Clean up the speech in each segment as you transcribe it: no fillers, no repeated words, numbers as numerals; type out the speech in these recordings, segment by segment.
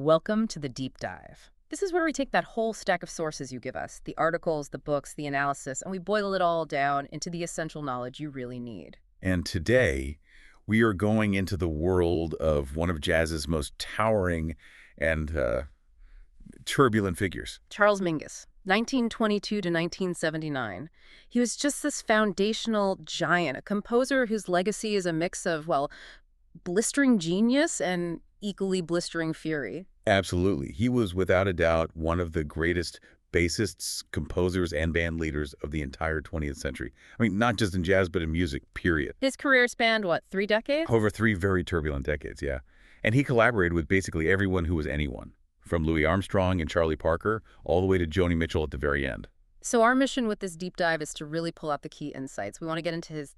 Welcome to the Deep Dive. This is where we take that whole stack of sources you give us, the articles, the books, the analysis, and we boil it all down into the essential knowledge you really need. And today, we are going into the world of one of jazz's most towering and turbulent figures. Charles Mingus, 1922 to 1979. He was just this foundational giant, a composer whose legacy is a mix of, well, blistering genius and equally blistering fury. Absolutely. He was, without a doubt, one of the greatest bassists, composers, and band leaders of the entire 20th century. I mean, not just in jazz, but in music, period. His career spanned, what, 3 decades? Over 3 very turbulent decades, yeah. And he collaborated with basically everyone who was anyone, from Louis Armstrong and Charlie Parker, all the way to Joni Mitchell at the very end. So our mission with this deep dive is to really pull out the key insights. We want to get into his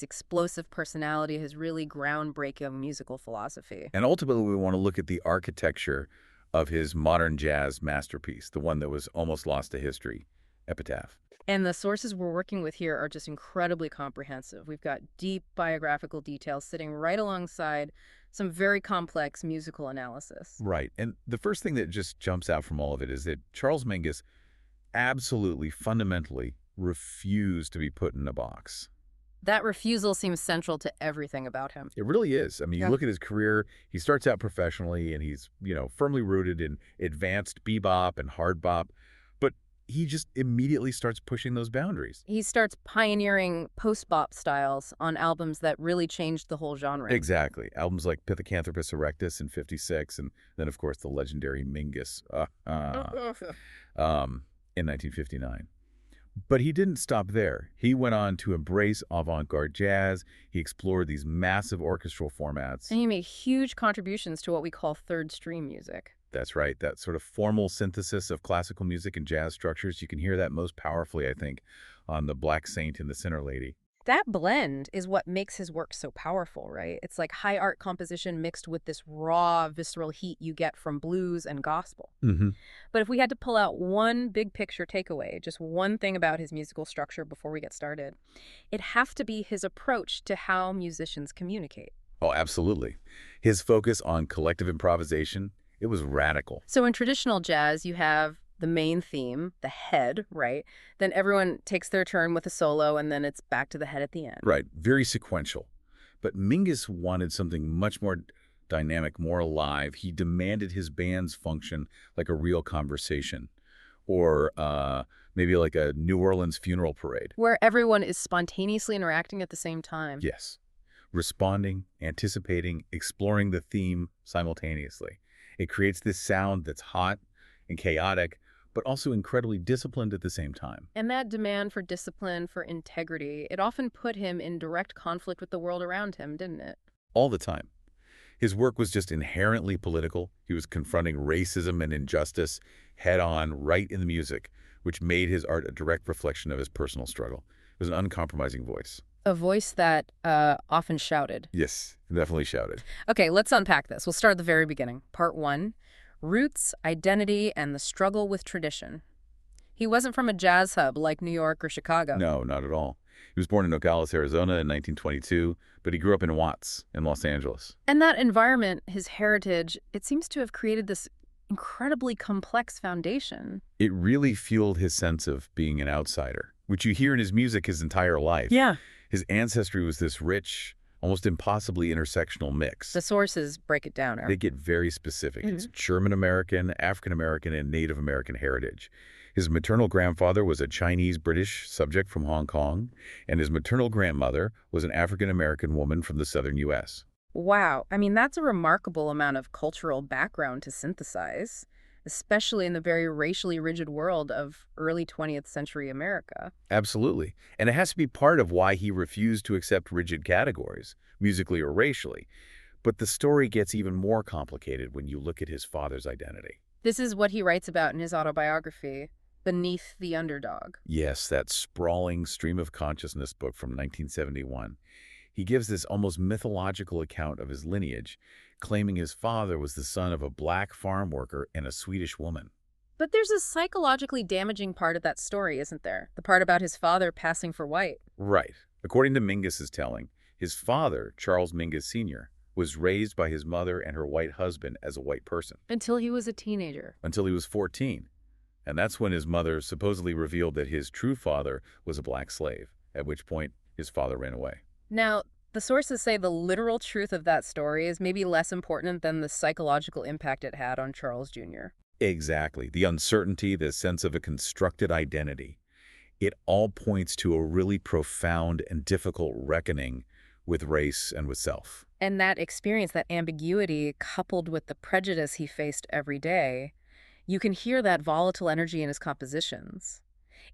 explosive personality, his really groundbreaking musical philosophy. And ultimately, we want to look at the architecture of his modern jazz masterpiece, the one that was almost lost to history, Epitaph. And the sources we're working with here are just incredibly comprehensive. We've got deep biographical details sitting right alongside some very complex musical analysis. Right. And the first thing that just jumps out from all of it is that Charles Mingus absolutely, fundamentally refused to be put in a box. That refusal seems central to everything about him. It really is. I mean, Yeah. you look at his career, he starts out professionally and he's, firmly rooted in advanced bebop and hard bop, but he just immediately starts pushing those boundaries. He starts pioneering post-bop styles on albums that really changed the whole genre. Exactly. Albums like Pithecanthropus erectus in '56, and then, of course, the legendary Mingus in 1959. But he didn't stop there. He went on to embrace avant-garde jazz. He explored these massive orchestral formats. And he made huge contributions to what we call third stream music. That's right. That sort of formal synthesis of classical music and jazz structures. You can hear that most powerfully, I think, on The Black Saint and The Sinner Lady. That blend is what makes his work so powerful, right? It's like high art composition mixed with this raw, visceral heat you get from blues and gospel. Mm-hmm. But if we had to pull out one big picture takeaway, just one thing about his musical structure before we get started, it'd have to be his approach to how musicians communicate. Oh, absolutely. His focus on collective improvisation, it was radical. So in traditional jazz, you have the main theme, the head, right? Then everyone takes their turn with a solo, and then it's back to the head at the end. Right. Very sequential. But Mingus wanted something much more dynamic, more alive. He demanded his bands function like a real conversation, or maybe like a New Orleans funeral parade. Where everyone is spontaneously interacting at the same time. Yes. Responding, anticipating, exploring the theme simultaneously. It creates this sound that's hot and chaotic, but also incredibly disciplined at the same time. And that demand for discipline, for integrity, it often put him in direct conflict with the world around him, didn't it? All the time. His work was just inherently political. He was confronting racism and injustice head-on right in the music, which made his art a direct reflection of his personal struggle. It was an uncompromising voice. A voice that often shouted. Yes, definitely shouted. Okay, let's unpack this. We'll start at the very beginning. Part 1. Roots, identity, and the struggle with tradition. He wasn't from a jazz hub like New York or Chicago. No, not at all. He was born in Nogales, Arizona in 1922, but he grew up in Watts in Los Angeles. And that environment, his heritage, it seems to have created this incredibly complex foundation. It really fueled his sense of being an outsider, which you hear in his music his entire life. Yeah. His ancestry was this rich, almost impossibly intersectional mix. The sources break it down. They get very specific. It's German-American, African-American, and Native American heritage. His maternal grandfather was a Chinese-British subject from Hong Kong, and his maternal grandmother was an African-American woman from the southern U.S. Wow. I mean, that's a remarkable amount of cultural background to synthesize, especially in the very racially rigid world of early 20th century America. Absolutely. And it has to be part of why he refused to accept rigid categories, musically or racially. But the story gets even more complicated when you look at his father's identity. This is what he writes about in his autobiography, Beneath the Underdog. Yes, that sprawling stream of consciousness book from 1971. He gives this almost mythological account of his lineage, claiming his father was the son of a black farm worker and a Swedish woman. But there's a psychologically damaging part of that story, isn't there? The part about his father passing for white. Right. According to Mingus's telling, his father, Charles Mingus Sr., was raised by his mother and her white husband as a white person Until he was a teenager. until he was 14. And that's when his mother supposedly revealed that his true father was a black slave, at which point his father ran away. Now, the sources say the literal truth of that story is maybe less important than the psychological impact it had on Charles Jr. Exactly. The uncertainty, the sense of a constructed identity. It all points to a really profound and difficult reckoning with race and with self. And that experience, that ambiguity, coupled with the prejudice he faced every day, you can hear that volatile energy in his compositions.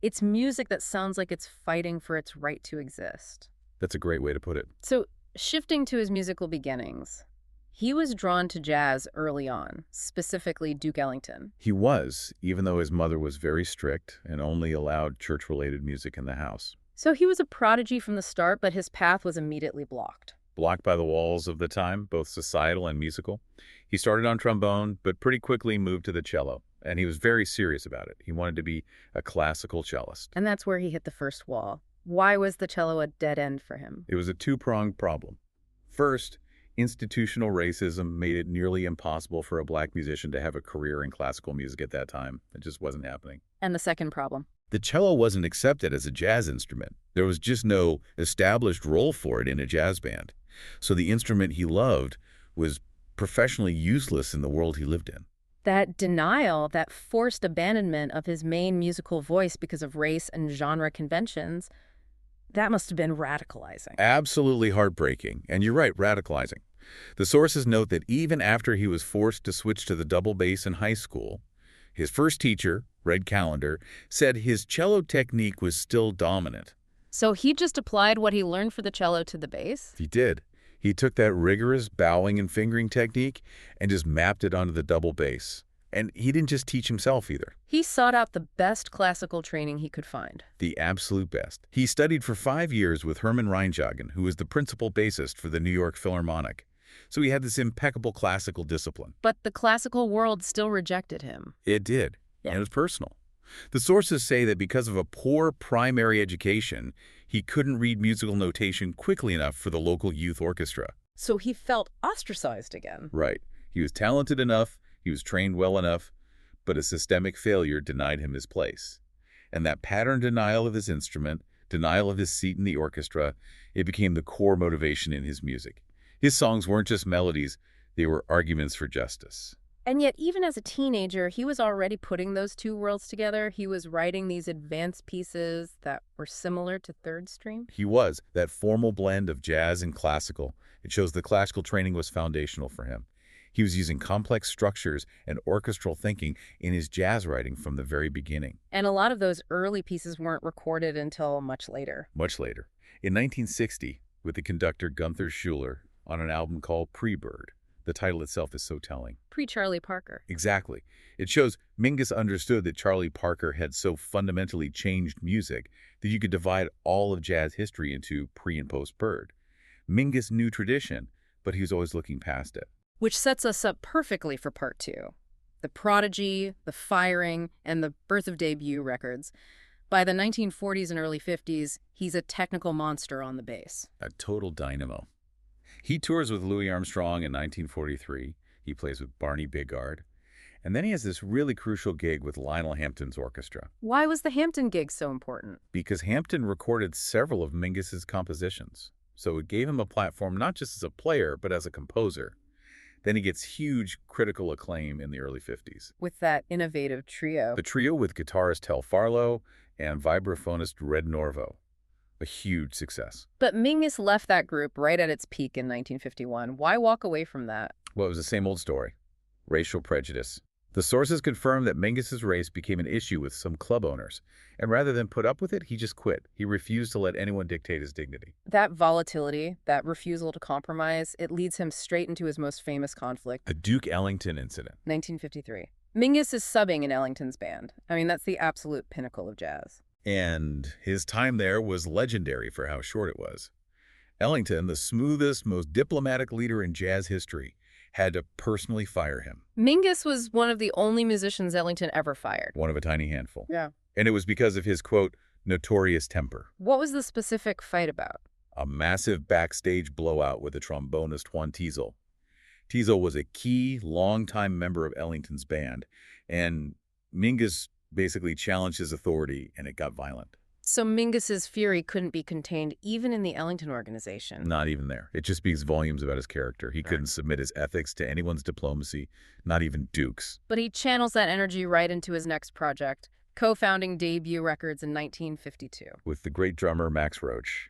It's music that sounds like it's fighting for its right to exist. That's a great way to put it. So, shifting to his musical beginnings, he was drawn to jazz early on, specifically Duke Ellington. He was, even though his mother was very strict and only allowed church-related music in the house. So he was a prodigy from the start, but his path was immediately blocked. Blocked by the walls of the time, both societal and musical. He started on trombone, but pretty quickly moved to the cello, and he was very serious about it. He wanted to be a classical cellist. And that's where he hit the first wall. Why was the cello a dead end for him? It was a two-pronged problem. First, institutional racism made it nearly impossible for a black musician to have a career in classical music at that time. It just wasn't happening. And the second problem? The cello wasn't accepted as a jazz instrument. There was just no established role for it in a jazz band. So the instrument he loved was professionally useless in the world he lived in. That denial, that forced abandonment of his main musical voice because of race and genre conventions, that must have been radicalizing. Absolutely heartbreaking. And you're right, radicalizing. The sources note that even after he was forced to switch to the double bass in high school, his first teacher, Red Callender, said his cello technique was still dominant. So he just applied what he learned for the cello to the bass? He did. He took that rigorous bowing and fingering technique and just mapped it onto the double bass. And he didn't just teach himself either. He sought out the best classical training he could find. The absolute best. He studied for 5 years with Hermann Reinjagen, who was the principal bassist for the New York Philharmonic. So he had this impeccable classical discipline. But the classical world still rejected him. It did. Yeah. And it was personal. The sources say that because of a poor primary education, he couldn't read musical notation quickly enough for the local youth orchestra. So he felt ostracized again. Right. He was talented enough, he was trained well enough, but a systemic failure denied him his place. And that pattern denial of his instrument, denial of his seat in the orchestra, it became the core motivation in his music. His songs weren't just melodies, they were arguments for justice. And yet, even as a teenager, he was already putting those two worlds together. He was writing these advanced pieces that were similar to third stream. He was, that formal blend of jazz and classical. It shows the classical training was foundational for him. He was using complex structures and orchestral thinking in his jazz writing from the very beginning. And a lot of those early pieces weren't recorded until much later. Much later. In 1960, with the conductor Gunther Schuller on an album called Pre-Bird. The title itself is so telling. Pre-Charlie Parker. Exactly. It shows Mingus understood that Charlie Parker had so fundamentally changed music that you could divide all of jazz history into pre- and post-Bird. Mingus knew tradition, but he was always looking past it. Which sets us up perfectly for part two. The prodigy, the firing, and the birth of debut records. By the 1940s and early 50s, he's a technical monster on the bass. A total dynamo. He tours with Louis Armstrong in 1943. He plays with Barney Bigard. And then he has this really crucial gig with Lionel Hampton's orchestra. Why was the Hampton gig so important? Because Hampton recorded several of Mingus's compositions. So it gave him a platform not just as a player, but as a composer. Then he gets huge critical acclaim in the early 50s. With that innovative trio. The trio with guitarist Tel Farlow and vibraphonist Red Norvo. A huge success. But Mingus left that group right at its peak in 1951. Why walk away from that? Well, it was the same old story. Racial prejudice. The sources confirm that Mingus's race became an issue with some club owners. And rather than put up with it, he just quit. He refused to let anyone dictate his dignity. That volatility, that refusal to compromise, it leads him straight into his most famous conflict. The Duke Ellington incident. 1953. Mingus is subbing in Ellington's band. I mean, that's the absolute pinnacle of jazz. And his time there was legendary for how short it was. Ellington, the smoothest, most diplomatic leader in jazz history, had to personally fire him. Mingus was one of the only musicians Ellington ever fired. One of a tiny handful. Yeah. And it was because of his, quote, notorious temper. What was the specific fight about? a massive backstage blowout with the trombonist Juan Teasel. Teasel was a key, longtime member of Ellington's band, and Mingus basically challenged his authority, and it got violent. So Mingus's fury couldn't be contained even in the Ellington organization. Not even there. It just speaks volumes about his character. He couldn't submit his ethics to anyone's diplomacy, not even Duke's. But he channels that energy right into his next project, co-founding Debut Records in 1952. With the great drummer Max Roach.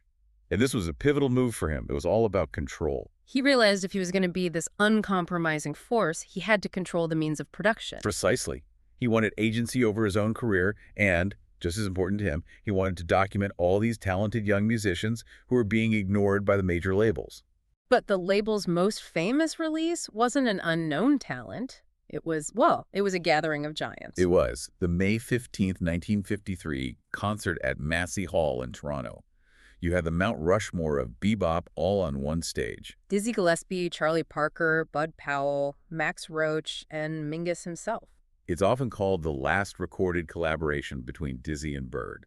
And this was a pivotal move for him. It was all about control. He realized if he was going to be this uncompromising force, he had to control the means of production. Precisely. He wanted agency over his own career and, just as important to him, he wanted to document all these talented young musicians who were being ignored by the major labels. But the label's most famous release wasn't an unknown talent. It was a gathering of giants. It was the May 15th, 1953 concert at Massey Hall in Toronto. You had the Mount Rushmore of bebop all on one stage. Dizzy Gillespie, Charlie Parker, Bud Powell, Max Roach, and Mingus himself. It's often called the last recorded collaboration between Dizzy and Bird.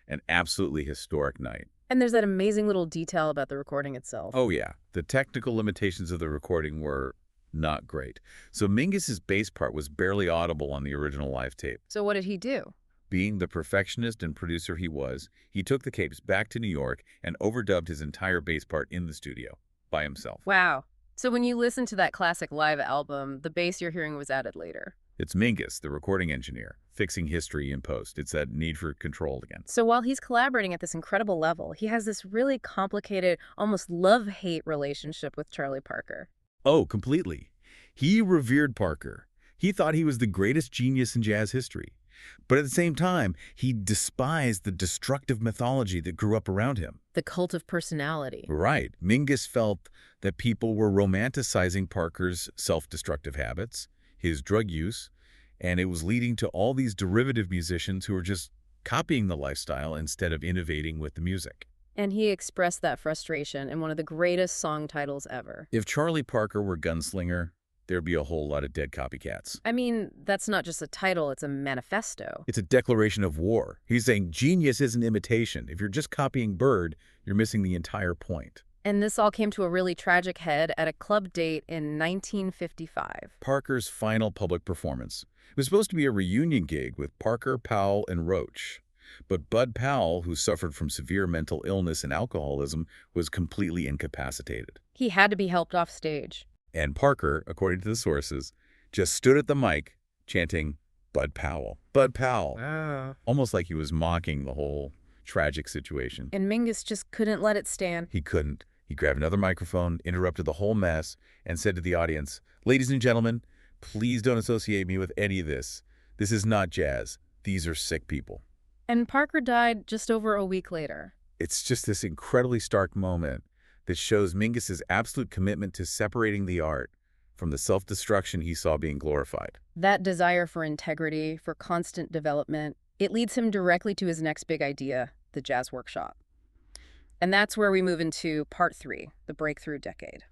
An absolutely historic night. And there's that amazing little detail about the recording itself. Oh yeah, the technical limitations of the recording were not great. So Mingus's bass part was barely audible on the original live tape. So what did he do? Being the perfectionist and producer he was, he took the tapes back to New York and overdubbed his entire bass part in the studio by himself. Wow. So when you listen to that classic live album, the bass you're hearing was added later. It's Mingus, the recording engineer, fixing history in post. It's that need for control again. So while he's collaborating at this incredible level, he has this really complicated, almost love-hate relationship with Charlie Parker. Oh, completely. He revered Parker. He thought he was the greatest genius in jazz history. But at the same time, he despised the destructive mythology that grew up around him. The cult of personality. Right. Mingus felt that people were romanticizing Parker's self-destructive habits, his drug use, and it was leading to all these derivative musicians who were just copying the lifestyle instead of innovating with the music. And he expressed that frustration in one of the greatest song titles ever. If Charlie Parker were Gunslinger, there'd be a whole lot of dead copycats. I mean, that's not just a title, it's a manifesto. It's a declaration of war. He's saying genius isn't imitation. If you're just copying Bird, you're missing the entire point. And this all came to a really tragic head at a club date in 1955. Parker's final public performance. It was supposed to be a reunion gig with Parker, Powell, and Roach. But Bud Powell, who suffered from severe mental illness and alcoholism, was completely incapacitated. He had to be helped off stage. And Parker, according to the sources, just stood at the mic chanting, "Bud Powell, Bud Powell," almost like he was mocking the whole tragic situation. And Mingus just couldn't let it stand. He couldn't. He grabbed another microphone, interrupted the whole mess, and said to the audience, "Ladies and gentlemen, please don't associate me with any of this. This is not jazz. These are sick people." And Parker died just over a week later. It's just this incredibly stark moment that shows Mingus's absolute commitment to separating the art from the self-destruction he saw being glorified. That desire for integrity, for constant development, it leads him directly to his next big idea, the jazz workshop. And that's where we move into part 3, the breakthrough decade.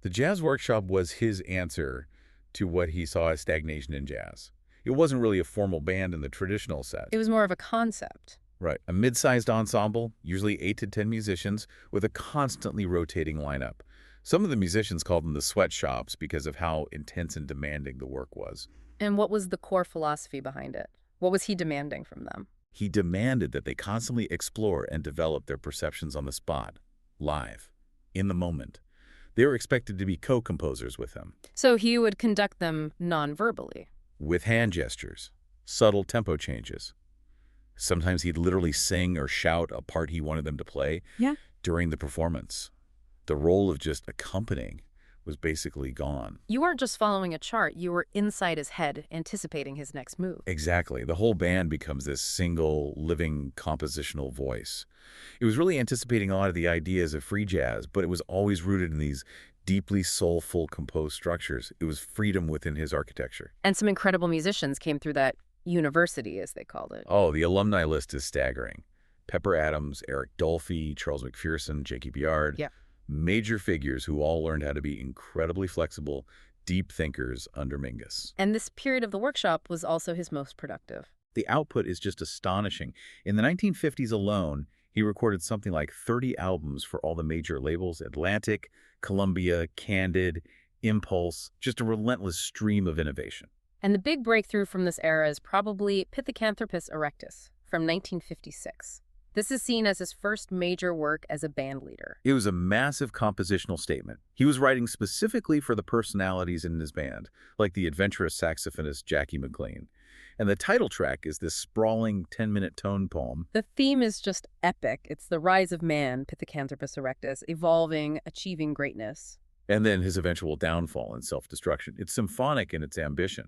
The jazz workshop was his answer to what he saw as stagnation in jazz. It wasn't really a formal band in the traditional sense. It was more of a concept. Right. A mid-sized ensemble, usually 8 to 10 musicians, with a constantly rotating lineup. Some of the musicians called them the sweatshops because of how intense and demanding the work was. And what was the core philosophy behind it? What was he demanding from them? He demanded that they constantly explore and develop their perceptions on the spot, live, in the moment. They were expected to be co-composers with him. So he would conduct them non-verbally. With hand gestures, subtle tempo changes. Sometimes he'd literally sing or shout a part he wanted them to play during the performance. The role of just accompanying was basically gone. You weren't just following a chart, you were inside his head, anticipating his next move. Exactly. The whole band becomes this single, living, compositional voice. It was really anticipating a lot of the ideas of free jazz, but it was always rooted in these deeply soulful, composed structures. It was freedom within his architecture. And some incredible musicians came through that university, as they called it. Oh, the alumni list is staggering. Pepper Adams, Eric Dolphy, Charles McPherson, Jakey Byard. Yeah. Major figures who all learned how to be incredibly flexible, deep thinkers under Mingus. And this period of the workshop was also his most productive. The output is just astonishing. In the 1950s alone, He recorded something like 30 albums for all the major labels: Atlantic, Columbia, Candid, Impulse, just a relentless stream of innovation. And the big breakthrough from this era is probably Pithecanthropus erectus from 1956. This is seen as his first major work as a band leader. It was a massive compositional statement. He was writing specifically for the personalities in his band, like the adventurous saxophonist Jackie McLean. And the title track is this sprawling 10-minute tone poem. The theme is just epic. It's the rise of man, Pithecanthropus erectus, evolving, achieving greatness. And then his eventual downfall and self-destruction. It's symphonic in its ambition,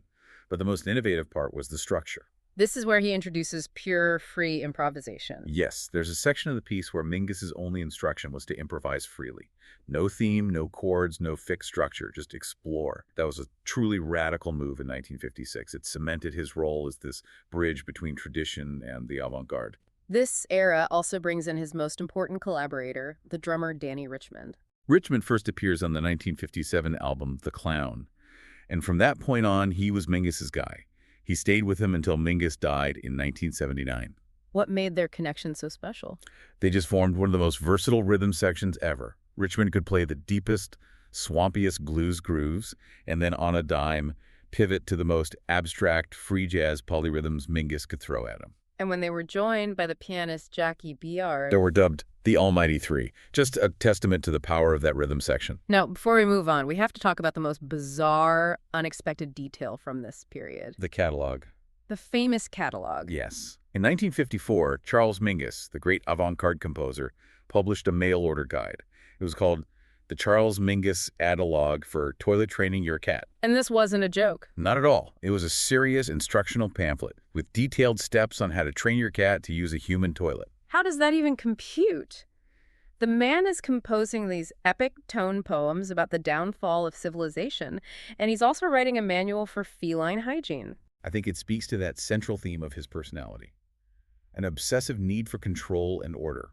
but the most innovative part was the structure. This is where he introduces pure, free improvisation. Yes, there's a section of the piece where Mingus's only instruction was to improvise freely. No theme, no chords, no fixed structure, just explore. That was a truly radical move in 1956. It cemented his role as this bridge between tradition and the avant-garde. This era also brings in his most important collaborator, the drummer Danny Richmond. Richmond first appears on the 1957 album The Clown, and from that point on, he was Mingus's guy. He stayed with him until Mingus died in 1979. What made their connection so special? They just formed one of the most versatile rhythm sections ever. Richmond could play the deepest, swampiest blues grooves, and then on a dime, pivot to the most abstract, free jazz polyrhythms Mingus could throw at him. And when they were joined by the pianist Jackie Biard... They were dubbed the Almighty Three, just a testament to the power of that rhythm section. Now, before we move on, we have to talk about the most bizarre, unexpected detail from this period. The catalog. The famous catalog. Yes. In 1954, Charles Mingus, the great avant-garde composer, published a mail-order guide. It was called The Charles Mingus Adalogue for Toilet Training Your Cat. And this wasn't a joke. Not at all. It was a serious instructional pamphlet with detailed steps on how to train your cat to use a human toilet. How does that even compute? The man is composing these epic tone poems about the downfall of civilization, and he's also writing a manual for feline hygiene. I think it speaks to that central theme of his personality, an obsessive need for control and order.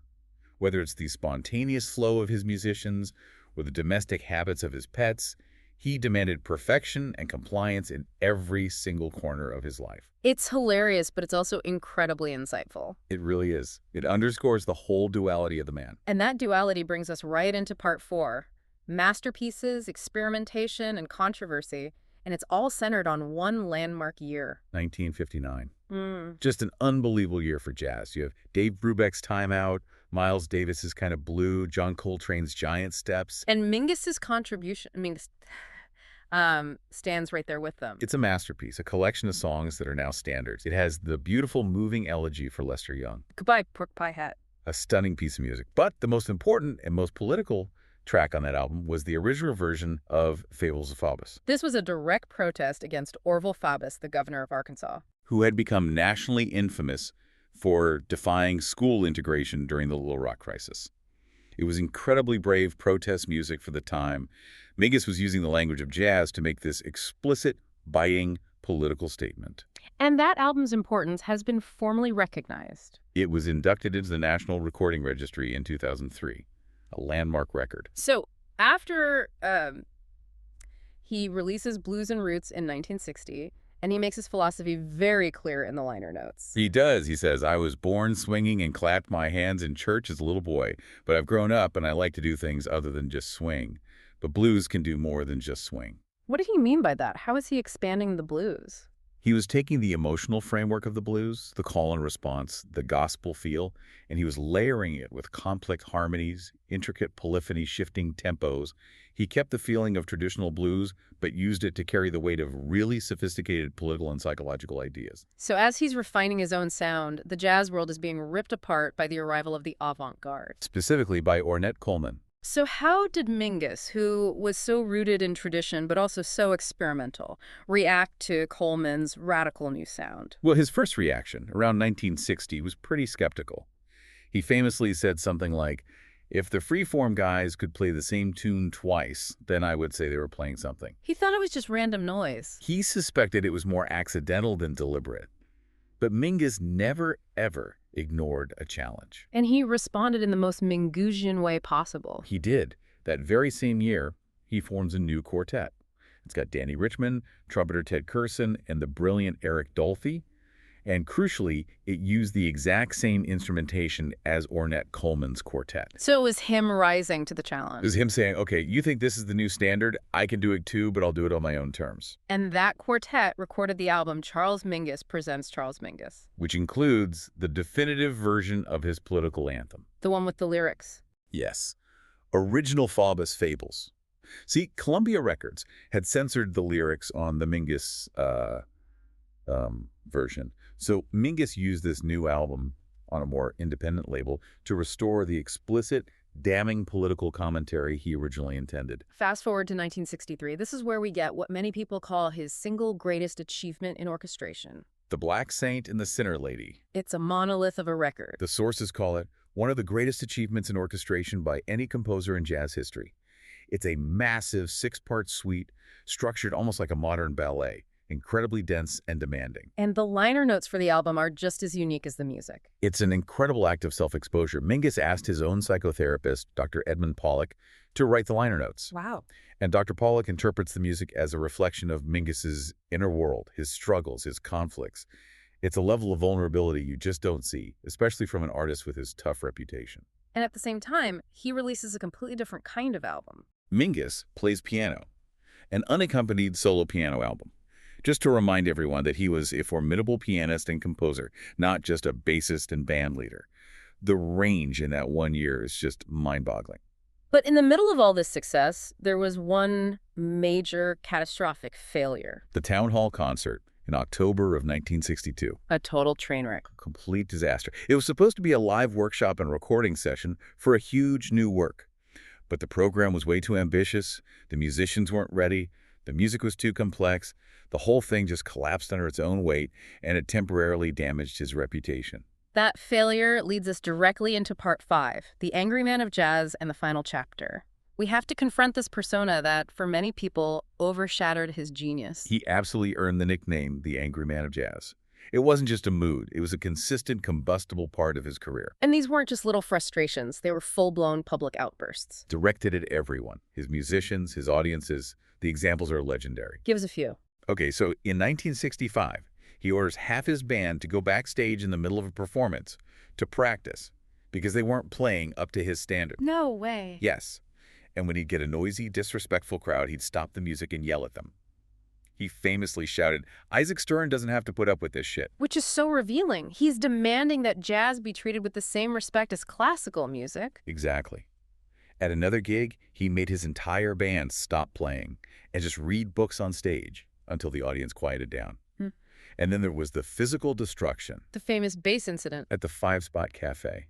Whether it's the spontaneous flow of his musicians or the domestic habits of his pets, he demanded perfection and compliance in every single corner of his life. It's hilarious, but it's also incredibly insightful. It really is. It underscores the whole duality of the man. And that duality brings us right into part 4. Masterpieces, experimentation, and controversy. And it's all centered on one landmark year. 1959. Just an unbelievable year for jazz. You have Dave Brubeck's Time Out, Miles Davis's Kind of Blue, John Coltrane's Giant Steps. And Mingus's contribution, stands right there with them. It's a masterpiece, a collection of songs that are now standards. It has the beautiful, moving elegy for Lester Young. Goodbye, Pork Pie Hat. A stunning piece of music. But the most important and most political track on that album was the original version of Fables of Faubus. This was a direct protest against Orville Faubus, the governor of Arkansas, who had become nationally infamous for defying school integration during the Little Rock crisis. It was incredibly brave protest music for the time. Mingus was using the language of jazz to make this explicit, biting political statement. And that album's importance has been formally recognized. It was inducted into the National Recording Registry in 2003, a landmark record. So after he releases Blues and Roots in 1960, and he makes his philosophy very clear in the liner notes. He does. He says, "I was born swinging and clapped my hands in church as a little boy, but I've grown up and I like to do things other than just swing. But blues can do more than just swing." What did he mean by that? How is he expanding the blues? He was taking the emotional framework of the blues, the call and response, the gospel feel, and he was layering it with complex harmonies, intricate polyphony, shifting tempos. He kept the feeling of traditional blues, but used it to carry the weight of really sophisticated political and psychological ideas. So as he's refining his own sound, the jazz world is being ripped apart by the arrival of the avant-garde. Specifically by Ornette Coleman. So how did Mingus, who was so rooted in tradition but also so experimental, react to Coleman's radical new sound? Well, his first reaction, around 1960, was pretty skeptical. He famously said something like, "If the freeform guys could play the same tune twice, then I would say they were playing something." He thought it was just random noise. He suspected it was more accidental than deliberate. But Mingus never, ever ignored a challenge. And he responded in the most Mingusian way possible. He did. That very same year, he forms a new quartet. It's got Danny Richmond, trumpeter Ted Curson, and the brilliant Eric Dolphy. And crucially, it used the exact same instrumentation as Ornette Coleman's quartet. So it was him rising to the It was challenge. him saying, okay, you think this is the new standard? I can do it too, but I'll do it on my own terms. And that quartet recorded the album Charles Mingus Presents Charles Mingus, Which includes the definitive version of his political anthem. the one with the lyrics. Yes. Original Faubus Fables. See, Columbia Records had censored the lyrics on the Mingus version. So Mingus used this new album on a more independent label to restore the explicit, damning political commentary he originally intended. Fast forward to 1963. This is where we get what many people call his single greatest achievement in orchestration. The Black Saint and the Sinner Lady. It's a monolith of a record. The sources call it one of the greatest achievements in orchestration by any composer in jazz history. It's a massive 6-part suite, structured almost like a modern ballet, incredibly dense and demanding. And the liner notes for the album are just as unique as the music. It's an incredible act of self-exposure. Mingus asked his own psychotherapist, Dr. Edmund Pollock, to write the liner notes. Wow. And Dr. Pollock interprets the music as a reflection of Mingus's inner world, his struggles, his conflicts. It's a level of vulnerability you just don't see, especially from an artist with his tough reputation. And at the same time, he releases a completely different kind of album. Mingus plays piano, an unaccompanied solo piano album. Just to remind everyone that he was a formidable pianist and composer, not just a bassist and band leader. The range in that 1 year is just mind-boggling. But in the middle of all this success, there was one major catastrophic failure. The Town Hall concert in October of 1962. A total train wreck. Complete disaster. It was supposed to be a live workshop and recording session for a huge new work. But the program was way too ambitious, the musicians weren't ready, the music was too complex, the whole thing just collapsed under its own weight, and it temporarily damaged his reputation. That failure leads us directly into Part 5, The Angry Man of Jazz and the final chapter. We have to confront this persona that, for many people, overshadowed his genius. He absolutely earned the nickname the Angry Man of Jazz. It wasn't just a mood, it was a consistent, combustible part of his career. And these weren't just little frustrations, they were full-blown public outbursts. Directed at everyone, his musicians, his audiences. The examples are legendary. Give us a few. Okay, so in 1965, he orders half his band to go backstage in the middle of a performance to practice because they weren't playing up to his standard. No way. Yes, and when he'd get a noisy, disrespectful crowd, he'd stop the music and yell at them. He famously shouted, "Isaac Stern doesn't have to put up with this shit." Which is so revealing. He's demanding that jazz be treated with the same respect as classical music. Exactly. At another gig, he made his entire band stop playing and just read books on stage until the audience quieted down. And then there was the physical destruction. The famous bass incident. At the 5-Spot Cafe.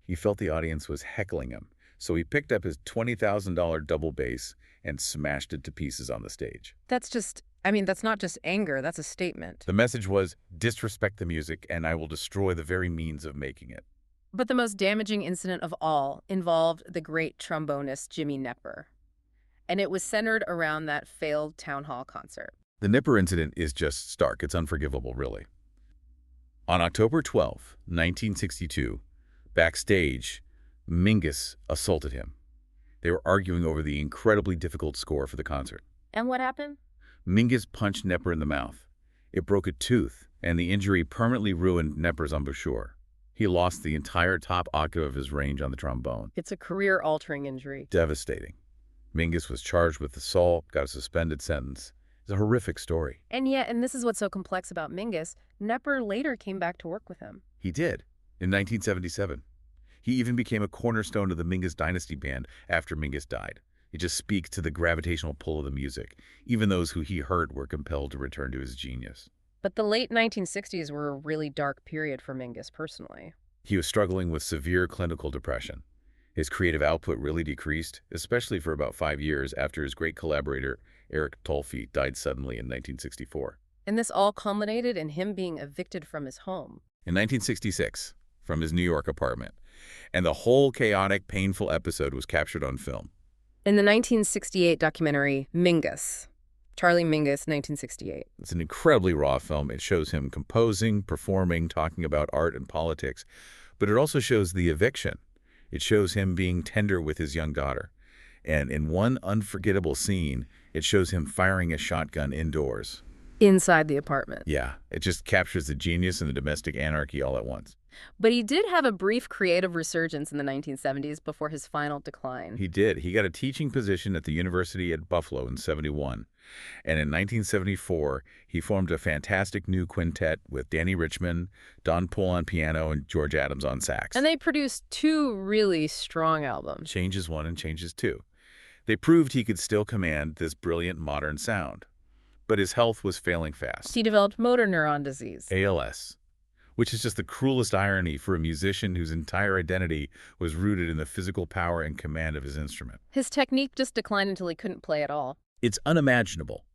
He felt the audience was heckling him, so he picked up his $20,000 double bass and smashed it to pieces on the stage. That's not just anger, that's a statement. The message was, disrespect the music and I will destroy the very means of making it. But the most damaging incident of all involved the great trombonist Jimmy Knepper. And it was centered around that failed town hall concert. The Knepper incident is just stark. It's unforgivable, really. On October 12, 1962, backstage, Mingus assaulted him. They were arguing over the incredibly difficult score for the concert. And what happened? Mingus punched Knepper in the mouth. It broke a tooth, and the injury permanently ruined Knepper's embouchure. He lost the entire top octave of his range on the trombone. It's a career-altering injury. Devastating. Mingus was charged with assault, got a suspended sentence. It's a horrific story. And yet, and this is what's so complex about Mingus, Knepper later came back to work with him. He did, in 1977. He even became a cornerstone of the Mingus Dynasty Band after Mingus died. It just speaks to the gravitational pull of the music. Even those who he hurt were compelled to return to his genius. But the late 1960s were a really dark period for Mingus personally. He was struggling with severe clinical depression. His creative output really decreased, especially for about 5 years after his great collaborator, Eric Tolfi, died suddenly in 1964. And this all culminated in him being evicted from his home. In 1966, from his New York apartment. And the whole chaotic, painful episode was captured on film. In the 1968 documentary, Mingus, Charlie Mingus, 1968. It's an incredibly raw film. It shows him composing, performing, talking about art and politics. But it also shows the eviction. It shows him being tender with his young daughter. And in one unforgettable scene, it shows him firing a shotgun indoors. inside the apartment. Yeah, it just captures the genius and the domestic anarchy all at once. But he did have a brief creative resurgence in the 1970s before his final decline. He did. He got a teaching position at the University at Buffalo in '71. And in 1974, he formed a fantastic new quintet with Danny Richmond, Don Poole on piano, and George Adams on sax. And they produced two really strong albums. Changes 1 and Changes 2. They proved he could still command this brilliant modern sound. But his health was failing fast. He developed motor neuron disease. ALS. Which is just the cruelest irony for a musician whose entire identity was rooted in the physical power and command of his instrument. His technique just declined until he couldn't play at all. It's unimaginable.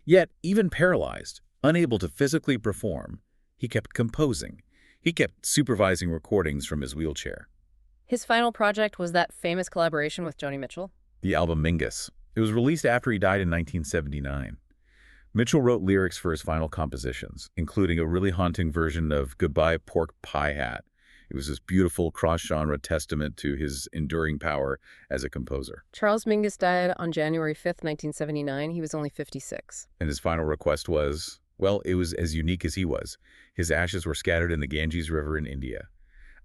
Yet, even paralyzed, unable to physically perform, he kept composing. He kept supervising recordings from his wheelchair. His final project was that famous collaboration with Joni Mitchell. The album Mingus. It was released after he died in 1979. Mitchell wrote lyrics for his final compositions, including a really haunting version of Goodbye Pork Pie Hat. It was this beautiful cross-genre testament to his enduring power as a composer. Charles Mingus died on January 5th, 1979. He was only 56. And his final request was, well, it was as unique as he was. His ashes were scattered in the Ganges River in India.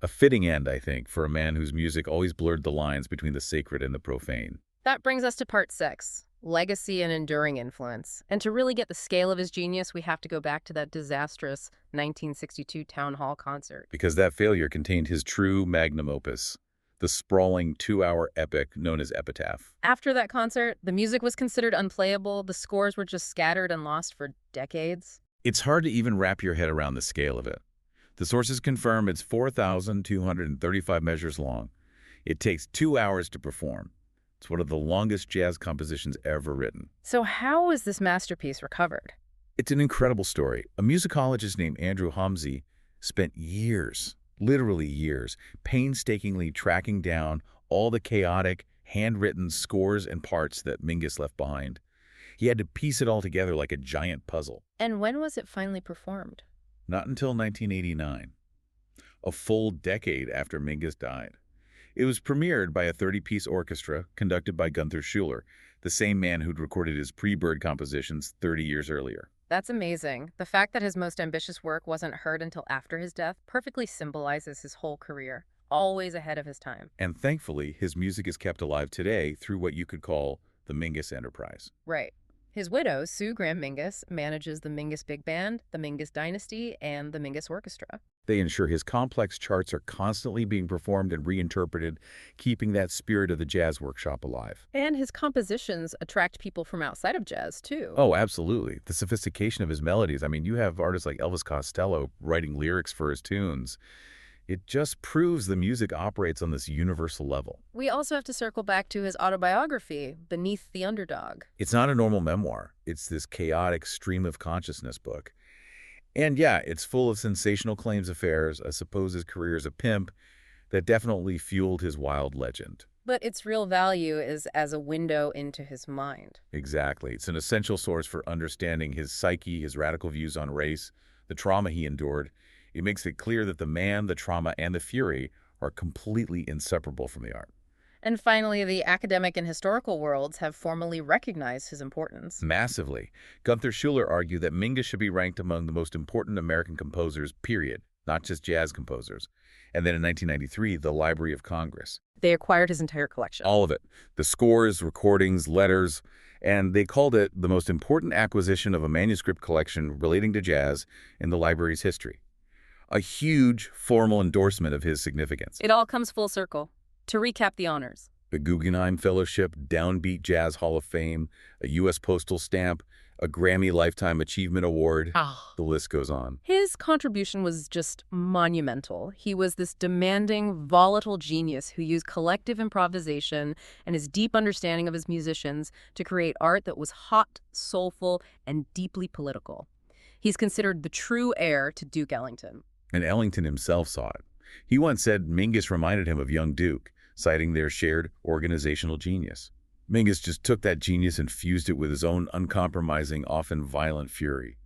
A fitting end, I think, for a man whose music always blurred the lines between the sacred and the profane. That brings us to part 6. Legacy and enduring influence. And to really get the scale of his genius, we have to go back to that disastrous 1962 town hall concert. Because that failure contained his true magnum opus, the sprawling 2-hour epic known as Epitaph. After that concert, the music was considered unplayable. The scores were just scattered and lost for decades. It's hard to even wrap your head around the scale of it. The sources confirm it's 4,235 measures long. It takes 2 hours to perform. It's one of the longest jazz compositions ever written. So how was this masterpiece recovered? It's an incredible story. A musicologist named Andrew Homsey spent years, literally years, painstakingly tracking down all the chaotic, handwritten scores and parts that Mingus left behind. He had to piece it all together like a giant puzzle. And when was it finally performed? Not until 1989, a full decade after Mingus died. It was premiered by a 30-piece orchestra conducted by Gunther Schuller, the same man who'd recorded his pre-Bird compositions 30 years earlier. That's amazing. The fact that his most ambitious work wasn't heard until after his death perfectly symbolizes his whole career, always ahead of his time. And thankfully, his music is kept alive today through what you could call the Mingus enterprise. Right. His widow, Sue Graham Mingus, manages the Mingus Big Band, the Mingus Dynasty, and the Mingus Orchestra. They ensure his complex charts are constantly being performed and reinterpreted, keeping that spirit of the jazz workshop alive. And his compositions attract people from outside of jazz, too. Oh, absolutely. The sophistication of his melodies. I mean, you have artists like Elvis Costello writing lyrics for his tunes. It just proves the music operates on this universal level. We also have to circle back to his autobiography, Beneath the Underdog. It's not a normal memoir. It's this chaotic stream of consciousness book. And yeah, it's full of sensational claims affairs, I suppose his career as a pimp, that definitely fueled his wild legend. But its real value is as a window into his mind. Exactly. It's an essential source for understanding his psyche, his radical views on race, the trauma he endured. It makes it clear that the man, the trauma, and the fury are completely inseparable from the art. And finally, the academic and historical worlds have formally recognized his importance. Massively. Gunther Schuller argued that Mingus should be ranked among the most important American composers, period, not just jazz composers. And then in 1993, the Library of Congress. They acquired his entire collection. All of it. The scores, recordings, letters, and they called it the most important acquisition of a manuscript collection relating to jazz in the library's history. A huge formal endorsement of his significance. It all comes full circle. To recap the honors: The Guggenheim Fellowship, Downbeat Jazz Hall of Fame, a U.S. Postal Stamp, a Grammy Lifetime Achievement Award. The list goes on. His contribution was just monumental. He was this demanding, volatile genius who used collective improvisation and his deep understanding of his musicians to create art that was hot, soulful, and deeply political. He's considered the true heir to Duke Ellington. And Ellington himself saw it. He once said Mingus reminded him of young Duke, citing their shared organizational genius. Mingus just took that genius and fused it with his own uncompromising, often violent fury.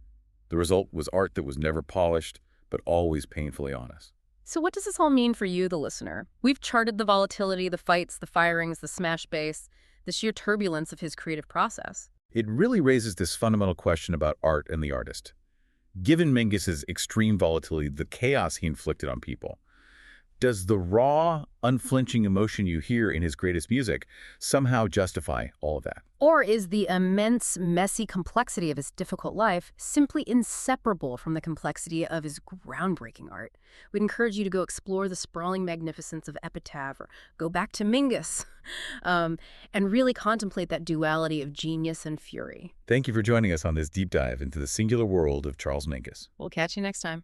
The result was art that was never polished, but always painfully honest. So what does this all mean for you, the listener? We've charted the volatility, the fights, the firings, the smash bass, the sheer turbulence of his creative process. It really raises this fundamental question about art and the artist. Given Mingus's extreme volatility, the chaos he inflicted on people, does the raw, unflinching emotion you hear in his greatest music somehow justify all of that? Or is the immense, messy complexity of his difficult life simply inseparable from the complexity of his groundbreaking art? We'd encourage you to go explore the sprawling magnificence of Epitaph or go back to Mingus and really contemplate that duality of genius and fury. Thank you for joining us on this deep dive into the singular world of Charles Mingus. We'll catch you next time.